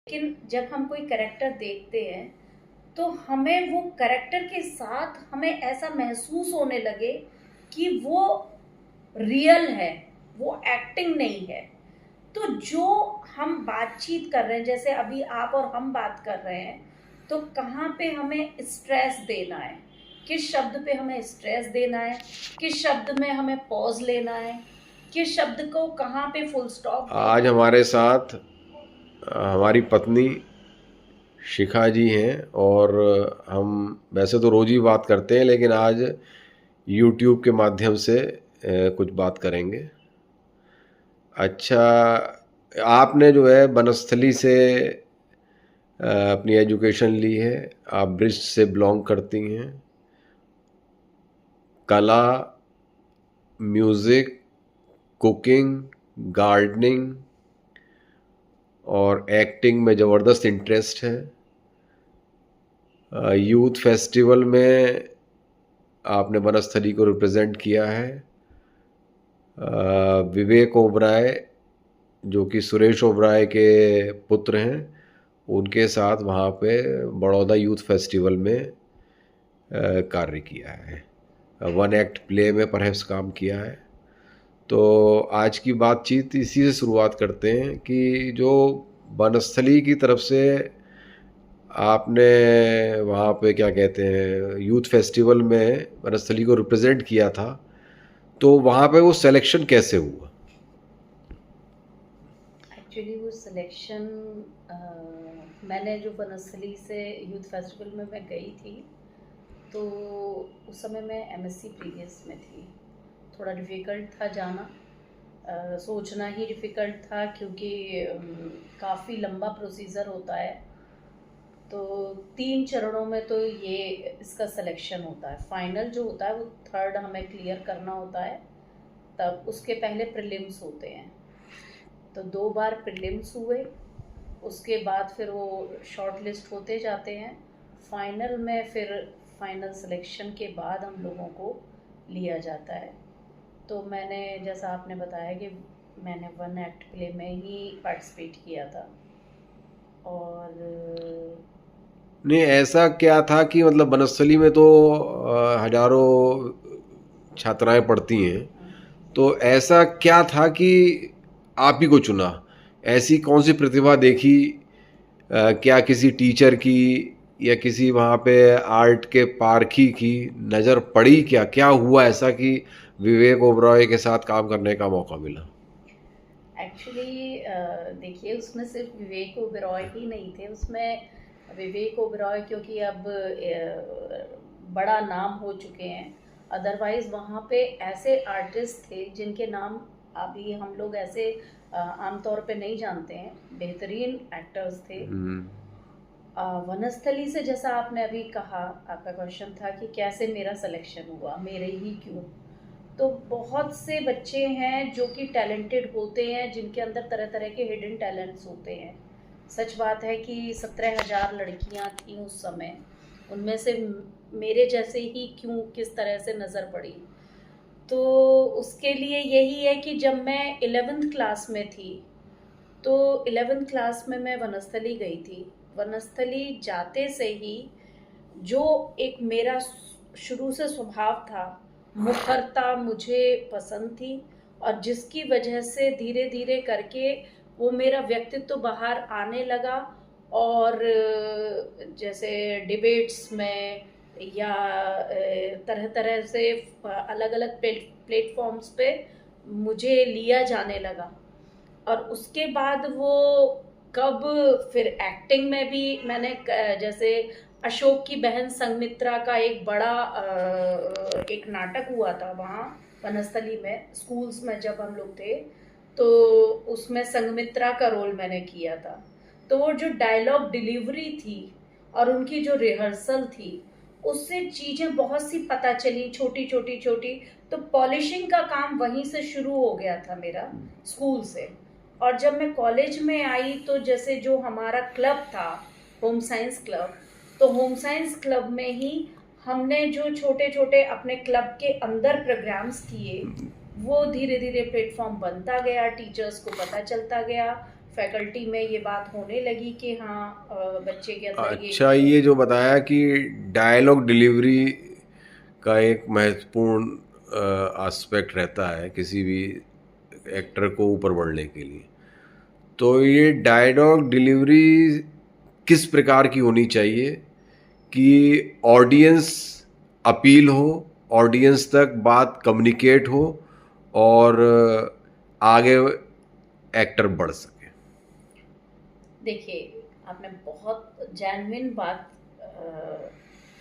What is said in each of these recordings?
लेकिन जब हम कोई कैरेक्टर देखते हैं तो हमें वो कैरेक्टर के साथ हमें ऐसा महसूस होने लगे कि वो रियल है, वो एक्टिंग नहीं है। तो जो हम बातचीत कर रहे हैं, जैसे अभी आप और हम बात कर रहे हैं, तो कहाँ पे हमें स्ट्रेस देना है, किस शब्द पे हमें स्ट्रेस देना है, किस शब्द में हमें पॉज लेना है, किस शब्द को कहाँ पे फुल स्टॉप देना आज है। हमारे साथ हमारी पत्नी शिखा जी हैं और हम वैसे तो रोज़ ही बात करते हैं, लेकिन आज यूट्यूब के माध्यम से कुछ बात करेंगे। अच्छा, आपने जो है बनस्थली से अपनी एजुकेशन ली है, आप ब्रिज से बिलोंग करती हैं। कला, म्यूज़िक, कुकिंग, गार्डनिंग और एक्टिंग में ज़बरदस्त इंटरेस्ट है। यूथ फेस्टिवल में आपने बनस्थली को रिप्रेजेंट किया है। विवेक ओबराय जो कि सुरेश ओबराय के पुत्र हैं, उनके साथ वहाँ पे बड़ौदा यूथ फेस्टिवल में कार्य किया है। वन एक्ट प्ले में परहैप्स काम किया है। तो आज की बातचीत इसी से शुरुआत करते हैं कि जो बनस्थली की तरफ से आपने वहाँ पे क्या कहते हैं यूथ फेस्टिवल में बनस्थली को रिप्रेजेंट किया था, तो वहाँ पे वो सिलेक्शन कैसे हुआ? एक्चुअली वो सिलेक्शन, मैंने जो बनस्थली से यूथ फेस्टिवल में मैं गई थी, तो उस समय मैं एमएससी प्रीवियस में थी। थोड़ा डिफ़िकल्ट था जाना, सोचना ही डिफ़िकल्ट था क्योंकि काफ़ी लंबा प्रोसीजर होता है। तो 3 चरणों में तो ये इसका सिलेक्शन होता है। फाइनल जो होता है वो थर्ड हमें क्लियर करना होता है, तब उसके पहले प्रीलिम्स होते हैं। तो 2 बार प्रीलिम्स हुए, उसके बाद फिर वो शॉर्ट लिस्ट होते जाते हैं। फाइनल में फिर फाइनल सिलेक्शन के बाद हम लोगों को लिया जाता है। तो मैंने, जैसा आपने बताया कि मैंने वन एक्ट प्ले में ही पार्टिसिपेट किया था। और नहीं, ऐसा क्या था कि मतलब बनस्थली में तो हजारों छात्राएं पढ़ती हैं, तो ऐसा क्या था कि आप ही को चुना? ऐसी कौन सी प्रतिभा देखी? क्या किसी टीचर की या किसी वहाँ पे आर्ट के पारखी की नज़र पड़ी? क्या क्या हुआ ऐसा कि विवेक ओबरॉय के साथ काम करने का मौका मिला? एक्चुअली देखिए, उसमें सिर्फ विवेक ओबेरॉय ही नहीं थे उसमें। विवेक ओबेरॉय क्योंकि अब बड़ा नाम हो चुके हैं, अदरवाइज वहाँ पे ऐसे आर्टिस्ट थे जिनके नाम अभी हम लोग ऐसे आमतौर पे नहीं जानते हैं। बेहतरीन एक्टर्स थे। वनस्थली से, जैसा आपने अभी कहा, आपका क्वेश्चन था कि कैसे मेरा सिलेक्शन हुआ, मेरे ही क्यों। तो बहुत से बच्चे हैं जो कि टैलेंटेड होते हैं, जिनके अंदर तरह तरह के हिडन टैलेंट्स होते हैं। सच बात है कि 17,000 लड़कियां थीं उस समय, उनमें से मेरे जैसे ही क्यों किस तरह से नज़र पड़ी। तो उसके लिए यही है कि जब मैं 11th क्लास में थी, तो 11th क्लास में मैं वनस्थली गई थी। वनस्थली जाते से ही जो एक मेरा शुरू से स्वभाव था, मुखरता मुझे पसंद थी, और जिसकी वजह से धीरे धीरे करके वो मेरा व्यक्तित्व बाहर आने लगा। और जैसे डिबेट्स में या तरह तरह से अलग अलग प्लेटफॉर्म्स पे मुझे लिया जाने लगा। और उसके बाद वो कब फिर एक्टिंग में भी मैंने जैसे अशोक की बहन संगमित्रा का एक बड़ा एक नाटक हुआ था वहाँ वनस्थली में, स्कूल्स में जब हम लोग थे, तो उसमें संगमित्रा का रोल मैंने किया था। तो वो जो डायलॉग डिलीवरी थी और उनकी जो रिहर्सल थी, उससे चीज़ें बहुत सी पता चली, छोटी छोटी छोटी। तो पॉलिशिंग का काम वहीं से शुरू हो गया था मेरा, स्कूल से। और जब मैं कॉलेज में आई तो जैसे जो हमारा क्लब था, होम साइंस क्लब, तो होम साइंस क्लब में ही हमने जो छोटे छोटे अपने क्लब के अंदर प्रोग्राम्स किए, वो धीरे धीरे प्लेटफॉर्म बनता गया, टीचर्स को पता चलता गया। फैकल्टी में ये बात होने लगी कि हाँ बच्चे के अंदर अच्छा, ये जो बताया कि डायलॉग डिलीवरी का एक महत्वपूर्ण एस्पेक्ट रहता है किसी भी एक्टर को ऊपर बढ़ने के लिए, तो ये डायलॉग डिलीवरी किस प्रकार की होनी चाहिए कि ऑडियंस अपील हो, ऑडियंस तक बात कम्युनिकेट हो और आगे एक्टर बढ़ सके? देखिए, आपने बहुत जेन्युइन बात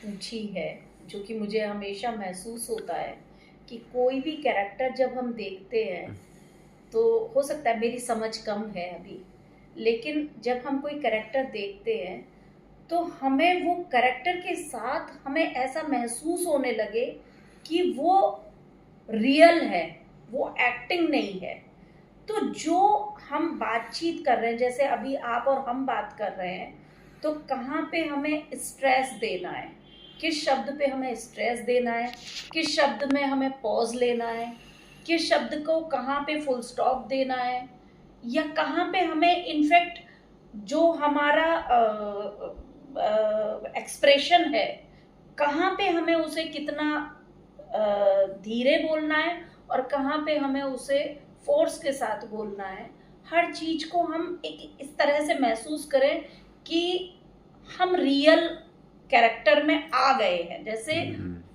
पूछी है, जो कि मुझे हमेशा महसूस होता है कि कोई भी कैरेक्टर जब हम देखते हैं, तो हो सकता है मेरी समझ कम है अभी, लेकिन जब हम कोई कैरेक्टर देखते हैं तो हमें वो कैरेक्टर के साथ हमें ऐसा महसूस होने लगे कि वो रियल है, वो एक्टिंग नहीं है। तो जो हम बातचीत कर रहे हैं, जैसे अभी आप और हम बात कर रहे हैं, तो कहाँ पे हमें स्ट्रेस देना है, किस शब्द पे हमें स्ट्रेस देना है, किस शब्द में हमें पॉज लेना है, किस शब्द को कहाँ पे फुल स्टॉप देना है, या कहाँ पे हमें इनफैक्ट जो हमारा एक्सप्रेशन है, कहाँ पे हमें उसे कितना धीरे बोलना है और कहाँ पे हमें उसे फोर्स के साथ बोलना है। हर चीज को हम एक इस तरह से महसूस करें कि हम रियल कैरेक्टर में आ गए हैं। जैसे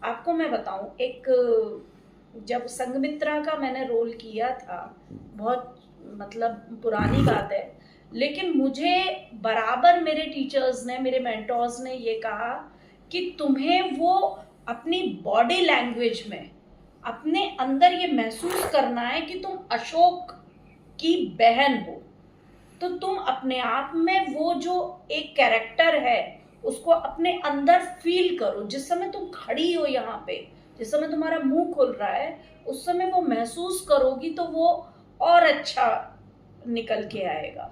आपको मैं बताऊं, एक जब संघमित्रा का मैंने रोल किया था, बहुत मतलब पुरानी बात है, लेकिन मुझे बराबर मेरे टीचर्स ने, मेरे मेंटोर्स ने ये कहा कि तुम्हें वो अपनी बॉडी लैंग्वेज में अपने अंदर ये महसूस करना है कि तुम अशोक की बहन हो। तो तुम अपने आप में वो जो एक कैरेक्टर है उसको अपने अंदर फील करो। जिस समय तुम खड़ी हो यहाँ पे, जिस समय तुम्हारा मुंह खुल रहा है, उस समय वो महसूस करोगी तो वो और अच्छा निकल के आएगा।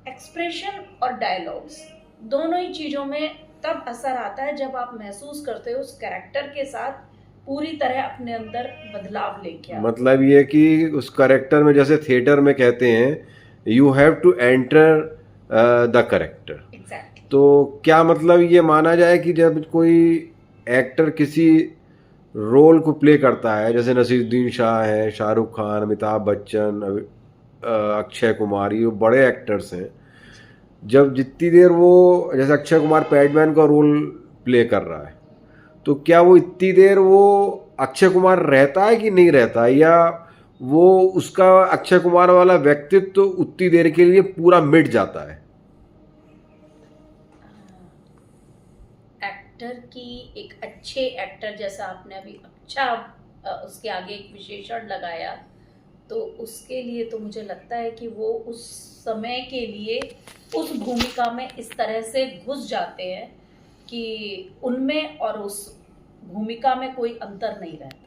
एक्सप्रेशन और डायलॉग्स दोनों ही चीज़ों में तब असर आता है जब आप महसूस करते हो उस कैरेक्टर के साथ पूरी तरह अपने अंदर बदलाव लेके आओ। मतलब ये कि उस कैरेक्टर में, जैसे थिएटर में कहते हैं, you have to enter the character. Exactly. तो क्या मतलब ये माना जाए कि जब कोई एक्टर किसी रोल को प्ले करता है, जैसे नसीरुद्दीन शाह है, शाहरुख खान, अमिताभ बच्चन, अक्षय कुमार, ये बड़े एक्टर्स हैं, जब जितनी देर वो, जैसे अक्षय कुमार पैडमैन का रोल प्ले कर रहा है, तो क्या वो इतनी देर वो अक्षय कुमार रहता है कि नहीं रहता है, या वो उसका अक्षय कुमार वाला व्यक्तित्व तो उतनी देर के लिए पूरा मिट जाता है? एक्टर की, एक अच्छे एक्टर, जैसा आपने अभी अच्छा उसके आगे एक विशेषण लगाया, तो उसके लिए तो मुझे लगता है कि वो उस समय के लिए उस भूमिका में इस तरह से घुस जाते हैं कि उनमें और उस भूमिका में कोई अंतर नहीं रहता।